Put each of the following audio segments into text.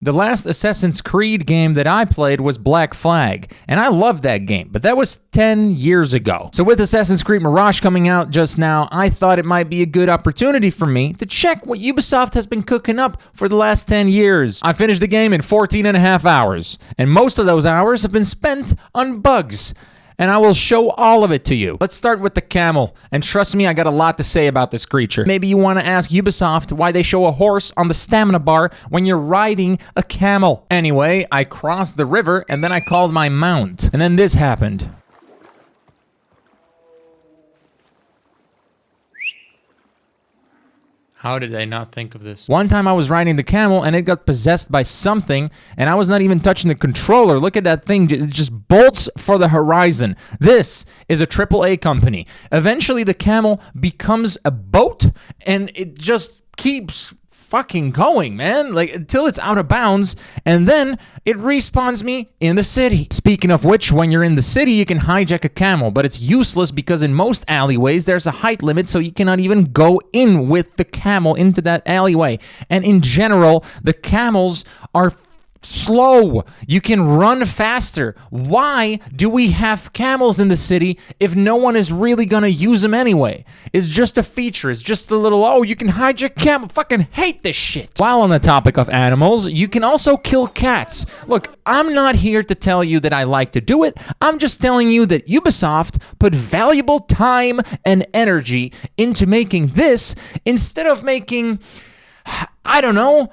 The last Assassin's Creed game that I played was Black Flag, and I loved that game, but that was 10 years ago. So with Assassin's Creed Mirage coming out just now, I thought it might be a good opportunity for me to check what Ubisoft has been cooking up for the last 10 years. I finished the game in 14 and a half hours, and most of those hours have been spent on bugs. And I will show all of it to you. Let's start with the Camel. And trust me, I got a lot to say about this creature. Maybe you want to ask Ubisoft why they show a horse on the stamina bar when you're riding a camel. Anyway, I crossed the river and then I called my mount. And then this happened. How did I not think of this? One time I was riding the camel and it got possessed by something and I was not even touching the controller. Look at that thing. It just bolts for the horizon. This is a AAA company. Eventually the camel becomes a boat and it just keeps fucking going, man, like until it's out of bounds, and then it respawns me in the city. Speaking of which, when you're in the city, you can hijack a camel, but it's useless because in most alleyways, there's a height limit, so you cannot even go in with the camel into that alleyway. And in general, the camels are slow. You can run faster. Why do we have camels in the city if no one is really gonna use them anyway? It's just a feature. It's just a little, oh, you can hijack camel. Fucking hate this shit. While on the topic of animals, you can also kill cats. Look, I'm not here to tell you that I like to do it. I'm just telling you that Ubisoft put valuable time and energy into making this instead of making, I don't know,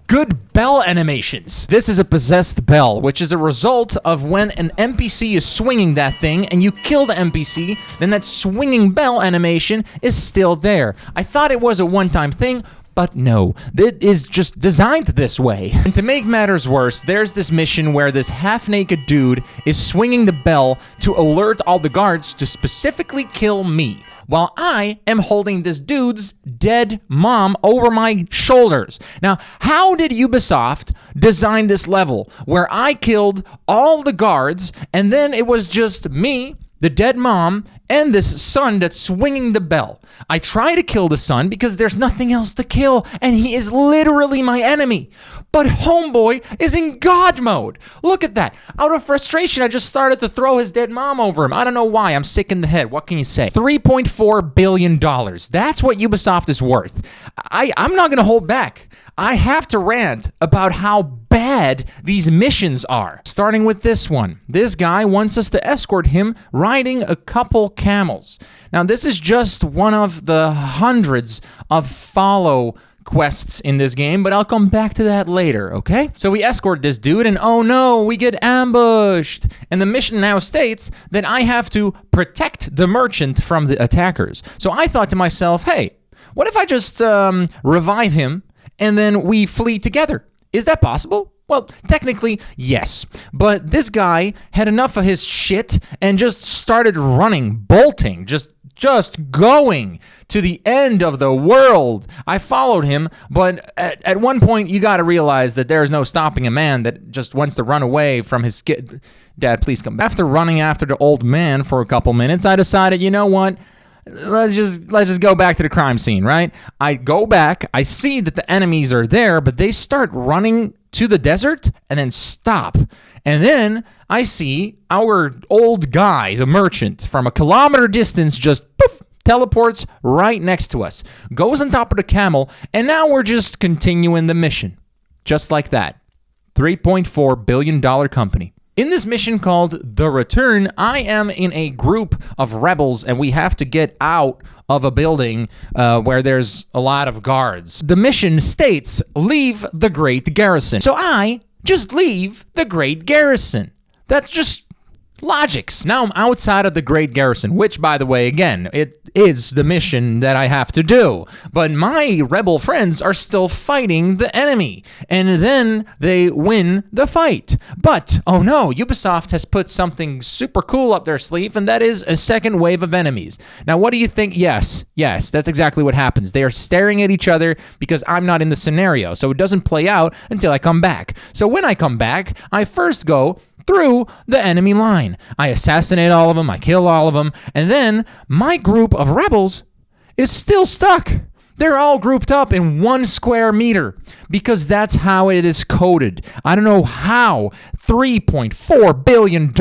good bell animations. This is a possessed bell, which is a result of when an NPC is swinging that thing and you kill the NPC, then that swinging bell animation is still there. I thought it was a one-time thing, but no, it is just designed this way. And to make matters worse, there's this mission where this half-naked dude is swinging the bell to alert all the guards to specifically kill me, while I am holding this dude's dead mom over my shoulders. Now, how did Ubisoft design this level where I killed all the guards and then it was just me, the dead mom, and this son that's swinging the bell? I try to kill the son because there's nothing else to kill, and he is literally my enemy. But homeboy is in God mode. Look at that. Out of frustration, I just started to throw his dead mom over him. I don't know why. I'm sick in the head. What can you say? $3.4 billion. That's what Ubisoft is worth. I'm not going to hold back. I have to rant about how bad these missions are. Starting with this one. This guy wants us to escort him riding a couple camels. Now, this is just one of the hundreds of follow quests in this game, but I'll come back to that later, okay? So we escort this dude, and oh no, we get ambushed. And the mission now states that I have to protect the merchant from the attackers. So I thought to myself, hey, what if I just revive him and then we flee together? Is that possible? Well, technically, yes. But this guy had enough of his shit and just started running, bolting, just going to the end of the world. I followed him, but at one point, you got to realize that there is no stopping a man that just wants to run away from his kid. Dad, please come back. After running after the old man for a couple minutes, I decided, you know what? Let's just go back to the crime scene, right? I go back, I see that the enemies are there, but they start running to the desert and then stop. And then I see our old guy, the merchant, from a kilometer distance just poof, teleports right next to us, goes on top of the camel, and now we're just continuing the mission. Just like that. $3.4 billion company. In this mission called The Return, I am in a group of rebels, and we have to get out of a building where there's a lot of guards. The mission states, leave the Great Garrison. So I just leave the Great Garrison. That's just logics. Now I'm outside of the Great Garrison, which, by the way, again, it is the mission that I have to do. But my rebel friends are still fighting the enemy, and then they win the fight. But, oh no, Ubisoft has put something super cool up their sleeve, and that is a second wave of enemies. Now, what do you think? Yes, that's exactly what happens. They are staring at each other because I'm not in the scenario, so it doesn't play out until I come back. So when I come back, I first go through the enemy line. I assassinate all of them, I kill all of them, and then my group of rebels is still stuck. They're all grouped up in 1 square meter because that's how it is coded. I don't know how $3.4 billion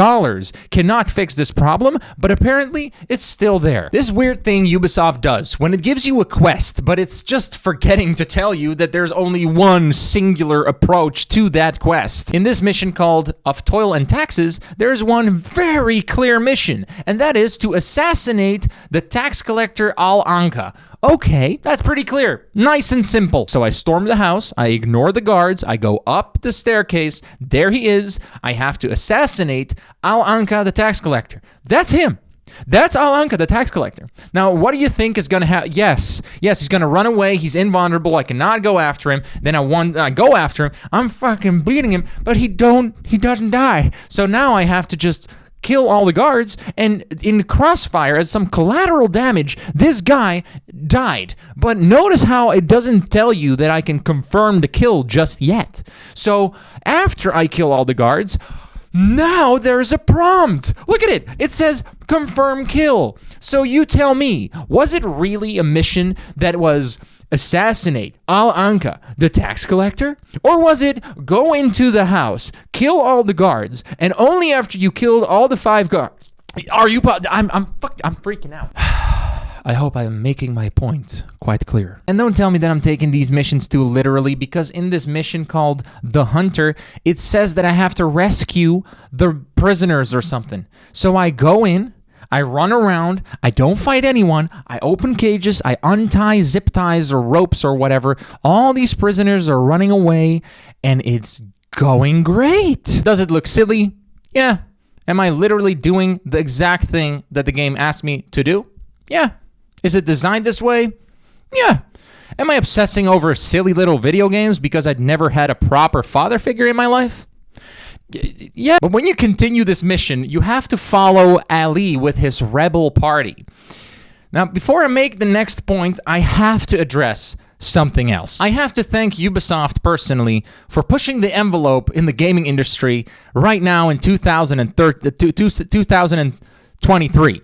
cannot fix this problem, but apparently it's still there. This weird thing Ubisoft does when it gives you a quest, but it's just forgetting to tell you that there's only one singular approach to that quest. In this mission called Of Toil and Taxes, there's one very clear mission, and that is to assassinate the tax collector Al-Anka. Okay, that's pretty clear. Nice and simple. So I storm the house, I ignore the guards, I go up the staircase, there he is, I have to assassinate Al-Anka the tax collector. That's him. That's Al-Anka, the tax collector. Now, what do you think is going to happen? Yes, he's going to run away. He's invulnerable. I cannot go after him. Then I go after him. I'm fucking beating him, but he doesn't die. So now I have to just kill all the guards, and in crossfire, as some collateral damage, this guy died. But notice how it doesn't tell you that I can confirm the kill just yet. So after I kill all the guards, now there's a prompt. Look at it. It says confirm kill. So you tell me, was it really a mission that was assassinate Al-Anka, the tax collector? Or was it go into the house, kill all the guards, and only after you killed all the 5 guards? I'm freaking out. I hope I'm making my point quite clear. And don't tell me that I'm taking these missions too literally, because in this mission called The Hunter, it says that I have to rescue the prisoners or something. So I go in, I run around, I don't fight anyone, I open cages, I untie zip ties or ropes or whatever. All these prisoners are running away, and it's going great. Does it look silly? Yeah. Am I literally doing the exact thing that the game asked me to do? Yeah. Is it designed this way? Yeah. Am I obsessing over silly little video games because I'd never had a proper father figure in my life? Yeah. But when you continue this mission, you have to follow Ali with his rebel party. Now, before I make the next point, I have to address something else. I have to thank Ubisoft personally for pushing the envelope in the gaming industry right now in 2023.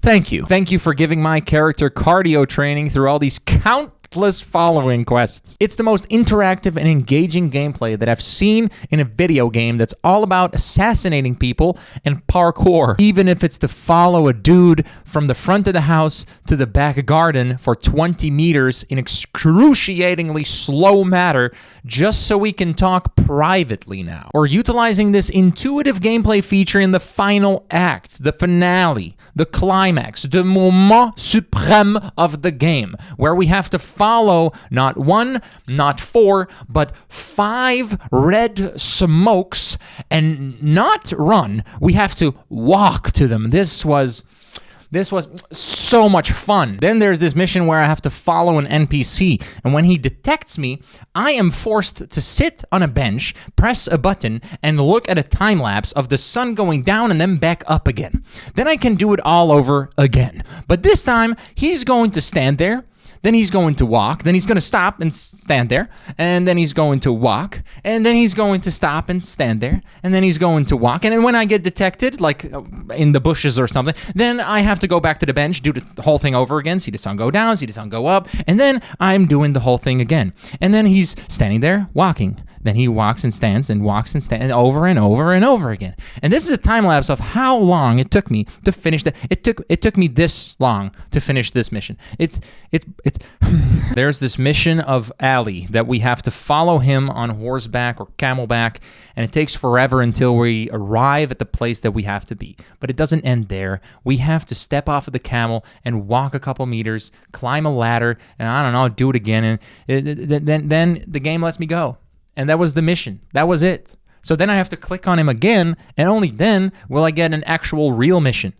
Thank you. Thank you for giving my character cardio training through all these countless following quests. It's the most interactive and engaging gameplay that I've seen in a video game that's all about assassinating people and parkour. Even if it's to follow a dude from the front of the house to the back garden for 20 meters in excruciatingly slow manner just so we can talk privately now. Or utilizing this intuitive gameplay feature in the final act, the finale, the climax, the moment suprême of the game, where we have to follow not 1, not 4, but 5 red smokes and not run. We have to walk to them. This was so much fun. Then there's this mission where I have to follow an NPC, and when he detects me, I am forced to sit on a bench, press a button, and look at a time lapse of the sun going down and then back up again. Then I can do it all over again. But this time, he's going to stand there, then he's going to walk, then he's going to stop and stand there, and then he's going to walk, and then he's going to stop and stand there, and then he's going to walk, and then when I get detected, like in the bushes or something, then I have to go back to the bench, do the whole thing over again, see the sun go down, see the sun go up, and then I'm doing the whole thing again. And then he's standing there, walking. Then he walks and stands and walks and stands over and over and over again. And this is a time lapse of how long it took me to finish the. It took me this long to finish this mission. It's. There's this mission of Ali that we have to follow him on horseback or camelback, and it takes forever until we arrive at the place that we have to be. But it doesn't end there. We have to step off of the camel and walk a couple meters, climb a ladder, and I don't know, do it again, and then the game lets me go. And that was the mission. That was it. So then I have to click on him again, and only then will I get an actual real mission.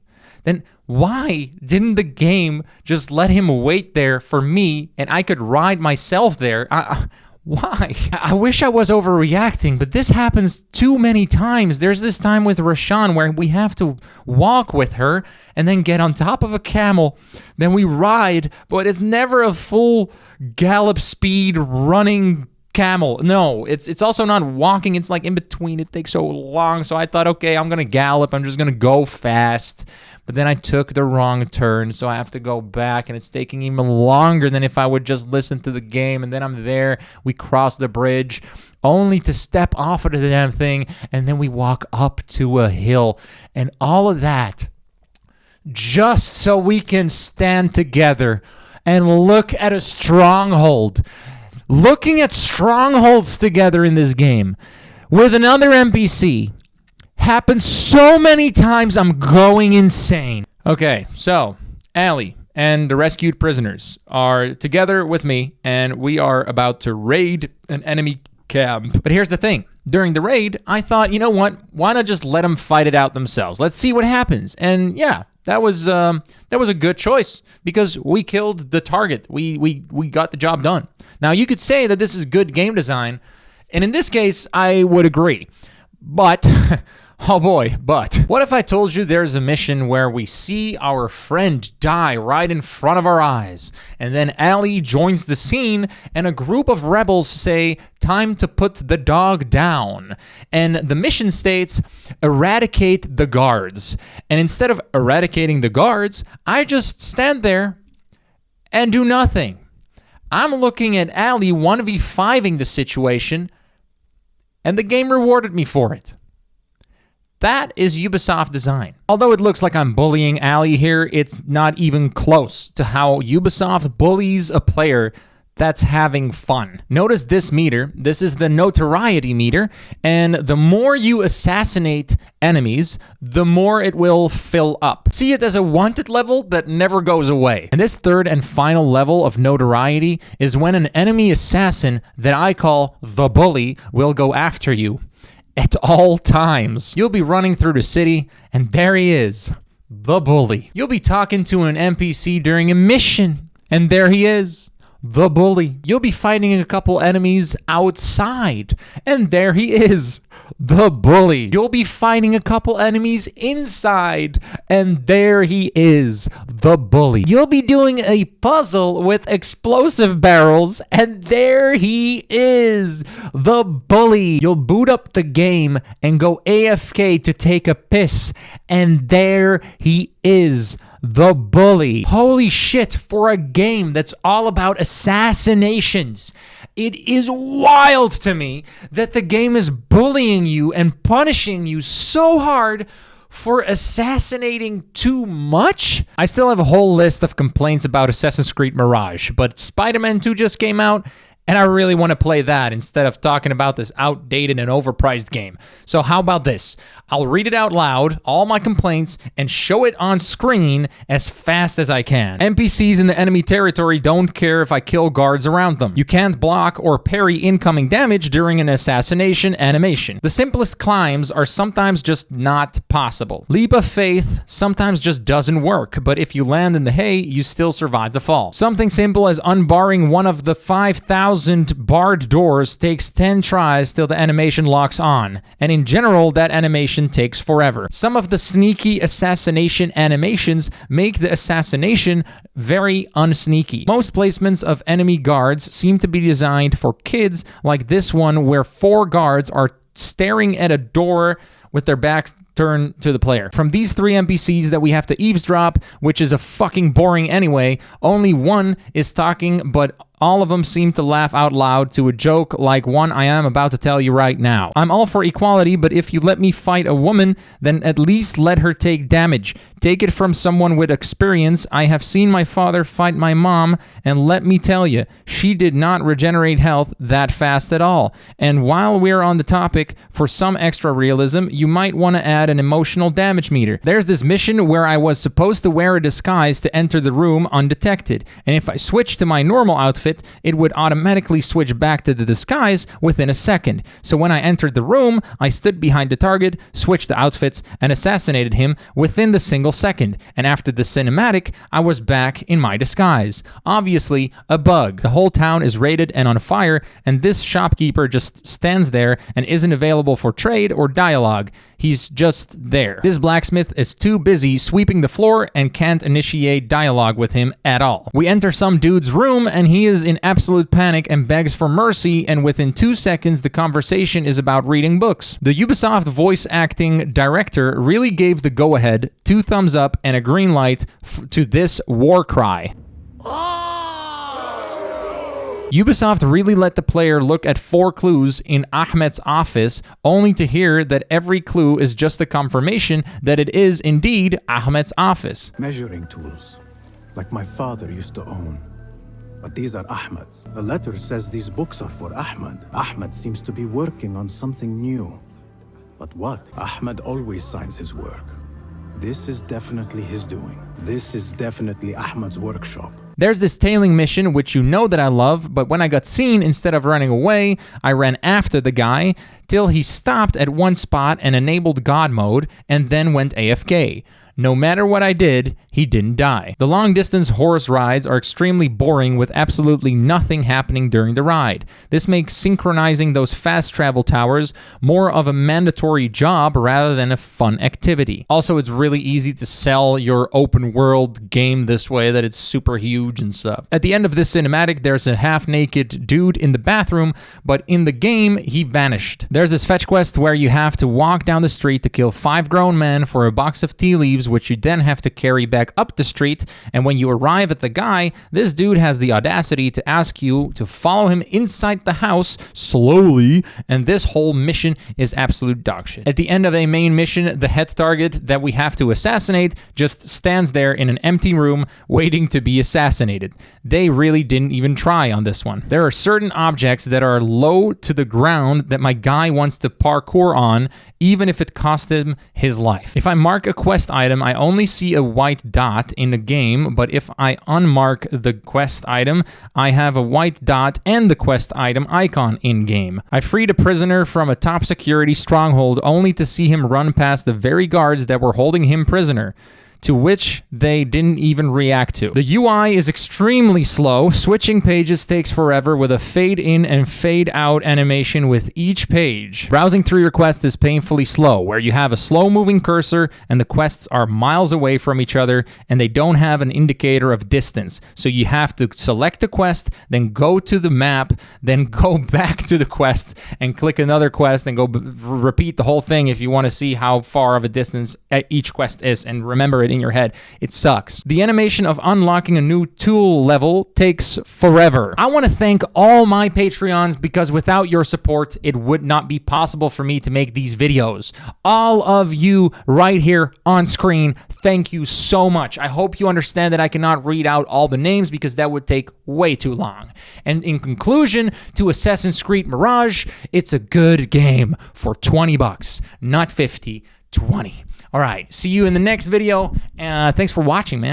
Then why didn't the game just let him wait there for me, and I could ride myself there? Why? I wish I was overreacting, but this happens too many times. There's this time with Rashan where we have to walk with her and then get on top of a camel. Then we ride, but it's never a full gallop speed running camel. No, it's also not walking. It's like in between. It takes so long. So I thought, okay, I'm going to gallop. I'm just going to go fast. But then I took the wrong turn, so I have to go back, and it's taking even longer than if I would just listen to the game. And then I'm there. We cross the bridge, only to step off of the damn thing, and then we walk up to a hill. And all of that just so we can stand together and look at a stronghold. Looking at strongholds together in this game with another NPC happens so many times I'm going insane. Okay, so Allie and the rescued prisoners are together with me, and we are about to raid an enemy camp. But here's the thing. During the raid, I thought, you know what? Why not just let them fight it out themselves? Let's see what happens. And yeah, that was a good choice because we killed the target. We got the job done. Now, you could say that this is good game design, and in this case, I would agree. But, oh boy, but what if I told you there's a mission where we see our friend die right in front of our eyes, and then Allie joins the scene, and a group of rebels say, time to put the dog down. And the mission states, eradicate the guards. And instead of eradicating the guards, I just stand there and do nothing. I'm looking at Allie 1v5ing the situation, and the game rewarded me for it. That is Ubisoft design. Although it looks like I'm bullying Allie here, it's not even close to how Ubisoft bullies a player that's having fun. Notice this meter. This is the notoriety meter, and the more you assassinate enemies, the more it will fill up. See it as a wanted level that never goes away. And this third and final level of notoriety is when an enemy assassin that I call the bully will go after you at all times. You'll be running through the city, and there he is, the bully. You'll be talking to an NPC during a mission, and there he is, the bully. You'll be fighting a couple enemies outside, and there he is, the bully. You'll be fighting a couple enemies inside, and there he is, the bully. You'll be doing a puzzle with explosive barrels, and there he is, the bully. You'll boot up the game and go AFK to take a piss, and there he is, the bully. Holy shit, for a game that's all about assassinations. It is wild to me that the game is bullying you and punishing you so hard for assassinating too much. I still have a whole list of complaints about Assassin's Creed Mirage, but Spider-Man 2 just came out, and I really want to play that instead of talking about this outdated and overpriced game. So how about this? I'll read it out loud, all my complaints, and show it on screen as fast as I can. NPCs in the enemy territory don't care if I kill guards around them. You can't block or parry incoming damage during an assassination animation. The simplest climbs are sometimes just not possible. Leap of faith sometimes just doesn't work, but if you land in the hay, you still survive the fall. Something simple as unbarring one of the 5,000 barred doors takes 10 tries till the animation locks on, and in general that animation takes forever. Some of the sneaky assassination animations make the assassination very unsneaky. Most placements of enemy guards seem to be designed for kids, like this one where 4 guards are staring at a door with their backs turned to the player. From these 3 NPCs that we have to eavesdrop, which is a fucking boring anyway, only one is talking, but all of them seem to laugh out loud to a joke like one I am about to tell you right now. I'm all for equality, but if you let me fight a woman, then at least let her take damage. Take it from someone with experience. I have seen my father fight my mom, and let me tell you, she did not regenerate health that fast at all. And while we're on the topic, for some extra realism, you might want to add an emotional damage meter. There's this mission where I was supposed to wear a disguise to enter the room undetected, and if I switched to my normal outfit, it would automatically switch back to the disguise within a second. So when I entered the room, I stood behind the target, switched the outfits, and assassinated him within the single second. And after the cinematic, I was back in my disguise. Obviously, a bug. The whole town is raided and on fire, and this shopkeeper just stands there and isn't available for trade or dialogue. He's just there. This blacksmith is too busy sweeping the floor and can't initiate dialogue with him at all. We enter some dude's room and he is in absolute panic and begs for mercy, and within 2 seconds the conversation is about reading books. The Ubisoft voice acting director really gave the go-ahead, 2 thumbs up and a green light to this war cry. Ubisoft really let the player look at 4 clues in Ahmed's office, only to hear that every clue is just a confirmation that it is indeed Ahmed's office. Measuring tools, like my father used to own. But these are Ahmed's. The letter says these books are for Ahmed. Ahmed seems to be working on something new. But what? Ahmed always signs his work. This is definitely his doing. This is definitely Ahmed's workshop. There's this tailing mission, which you know that I love, but when I got seen, instead of running away, I ran after the guy till he stopped at one spot and enabled God mode and then went AFK. No matter what I did, he didn't die. The long-distance horse rides are extremely boring with absolutely nothing happening during the ride. This makes synchronizing those fast travel towers more of a mandatory job rather than a fun activity. Also, it's really easy to sell your open world game this way, that it's super huge and stuff. At the end of this cinematic, there's a half-naked dude in the bathroom, but in the game, he vanished. There's this fetch quest where you have to walk down the street to kill 5 grown men for a box of tea leaves, which you then have to carry back up the street, and when you arrive at the guy, this dude has the audacity to ask you to follow him inside the house slowly, and this whole mission is absolute dogshit. At the end of a main mission, the head target that we have to assassinate just stands there in an empty room waiting to be assassinated. They really didn't even try on this one. There are certain objects that are low to the ground that my guy wants to parkour on, even if it cost him his life. If I mark a quest item, I only see a white dot in the game, but if I unmark the quest item, I have a white dot and the quest item icon in-game. I freed a prisoner from a top security stronghold only to see him run past the very guards that were holding him prisoner, to which they didn't even react to. The UI is extremely slow. Switching pages takes forever with a fade in and fade out animation with each page. Browsing through your quest is painfully slow, where you have a slow moving cursor and the quests are miles away from each other and they don't have an indicator of distance. So you have to select a quest, then go to the map, then go back to the quest and click another quest and go repeat the whole thing if you want to see how far of a distance each quest is, and remember it in your head. It sucks. The animation of unlocking a new tool level takes forever. I want to thank all my Patreons because without your support, it would not be possible for me to make these videos. All of you right here on screen, thank you so much. I hope you understand that I cannot read out all the names because that would take way too long. And in conclusion, to Assassin's Creed Mirage, it's a good game for 20 bucks, not 50, 20. All right, see you in the next video. Thanks for watching, man.